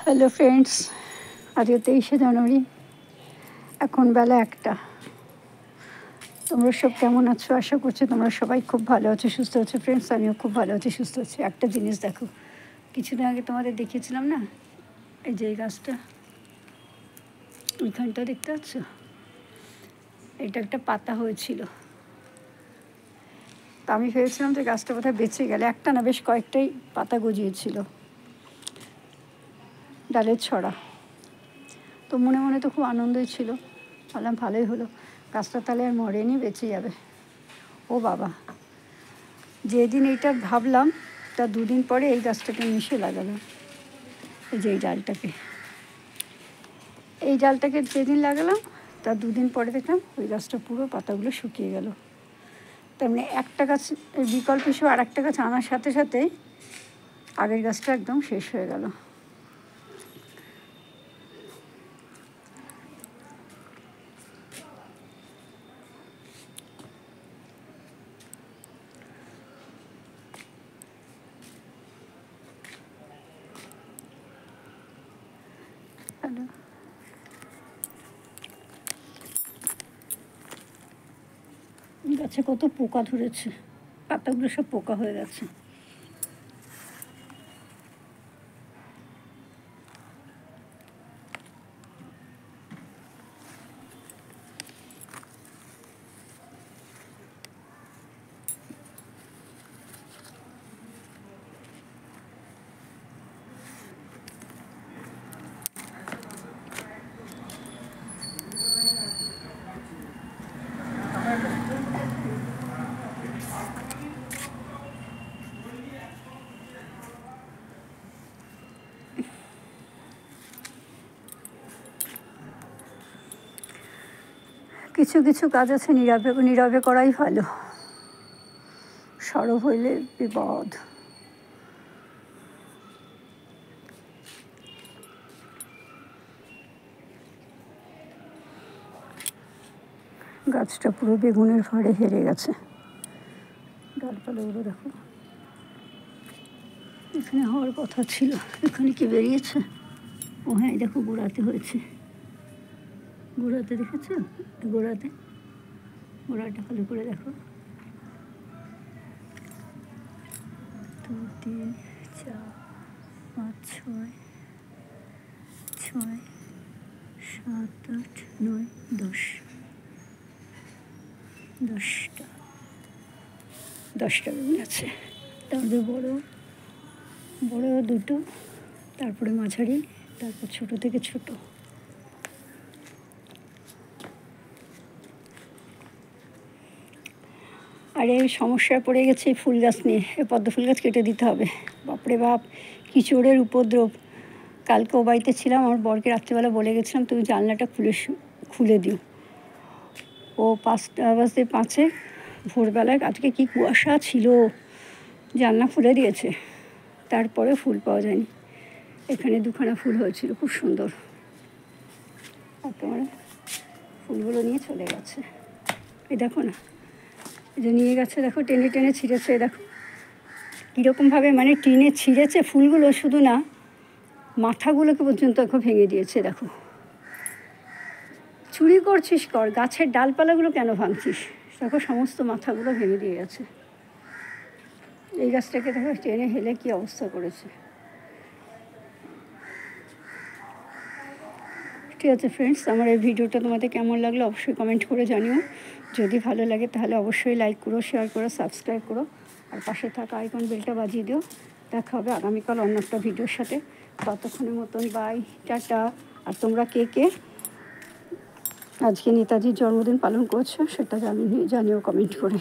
Hello friends, আজকে 23শে জানুয়ারি, এখন বেলা 1টা। তোমরা সব কেমন আছো? আশা করছি তোমরা সবাই খুব ভালো আছো, সুস্থ আছো। ফ্রেন্ডস, আমিও খুব ভালো আছি, সুস্থ আছি। একটা জিনিস দেখো, কিছুদিন আগে তোমাদের দেখিয়েছিলাম না, এই যে এই গাছটা, ওইখানটা দেখতে পাচ্ছ, এটা একটা পাতা হয়েছিল। তা আমি ভেবেছিলাম যে গাছটা বোধহয় বেঁচে গেলে, একটা না বেশ কয়েকটাই পাতা গজিয়েছিল ডালের ছড়া। তো মনে মনে তো খুব আনন্দই ছিল, ভাবলাম ভালোই হলো, গাছটা তাহলে আর মরেনি, বেঁচে যাবে। ও বাবা, যেদিন এইটা ভাবলাম তার দুদিন পরে এই গাছটাকে মিশিয়ে লাগালাম। এই যে এই ডালটাকে যেদিন লাগালাম তার দুদিন পরে দেখলাম ওই গাছটা পুরো পাতাগুলো শুকিয়ে গেল। তার মানে একটা গাছ বিকল্প হিসেবে আর একটা গাছ আনার সাথে সাথেই আগের গাছটা একদম শেষ হয়ে গেল। গাছে কত পোকা ধরেছে, পাতাগুলো সব পোকা হয়ে গেছে। কিছু কিছু কাজ আছে নীরবে করাই ভালো, সরব হইলে বিপদ। গাছটা পুরো বেগুনের ফাড়ে হেরে গেছে, ডালপালাগুলো দেখো, এখানে হওয়ার কথা ছিল, এখানে কি বেরিয়েছে? ও হ্যাঁ, দেখো গোড়াতে হয়েছে, গোড়াতে দেখেছো, গোড়াটা ভালো করে দেখো। 2 3 4 5 6 7 8 9 10টা বেগুন আছে। তারপরে বড় দুটো, তারপরে মাঝারি, তারপর ছোট থেকে ছোট। আর এই সমস্যায় পড়ে গেছে এই ফুল গাছ নিয়ে, এই পদ্ম ফুল গাছ কেটে দিতে হবে। বাপরে বাপ, কি চোরের উপদ্রব। কালকে ও বাড়িতে ছিলাম, আমার বরকে রাত্রিবেলা বলে গেছিলাম তুমি জানলাটা খুলে দিও। ও 5:05 ভোরবেলায়, আজকে কি কুয়াশা ছিল, জানলা খুলে দিয়েছে, তারপরে ফুল পাওয়া যায়নি। এখানে 2খানা ফুল হয়েছিল, খুব সুন্দর, একেবারে ফুলগুলো নিয়ে চলে গেছে। এই দেখো না, এই যে নিয়ে গেছে, দেখো টেনে টেনে ছিঁড়েছে, দেখো কীরকমভাবে মানে টেনে ছিঁড়েছে ফুলগুলো, শুধু না মাথাগুলোকে পর্যন্ত দেখো ভেঙে দিয়েছে। দেখো, চুরি করছিস কর, গাছের ডালপালাগুলো কেন ভাঙছিস? দেখো সমস্ত মাথাগুলো ভেঙে দিয়ে গেছে। এই গাছটাকে দেখো টেনে হেলে কি অবস্থা করেছে। ঠিক আছে ফ্রেন্ডস, আমার এই ভিডিওটা তোমাদের কেমন লাগলো অবশ্যই কমেন্ট করে জানিও। যদি ভালো লাগে তাহলে অবশ্যই লাইক করো, শেয়ার করো, সাবস্ক্রাইব করো, আর পাশে থাকা আইকন বেলটা বাজিয়ে দিও। দেখা হবে আগামীকাল অন্য একটা ভিডিওর সাথে। ততক্ষণের মতন বাই, টাটা। আর তোমরা কে আজকে নেতাজির জন্মদিন পালন করছো সেটা জানিও কমেন্ট করে।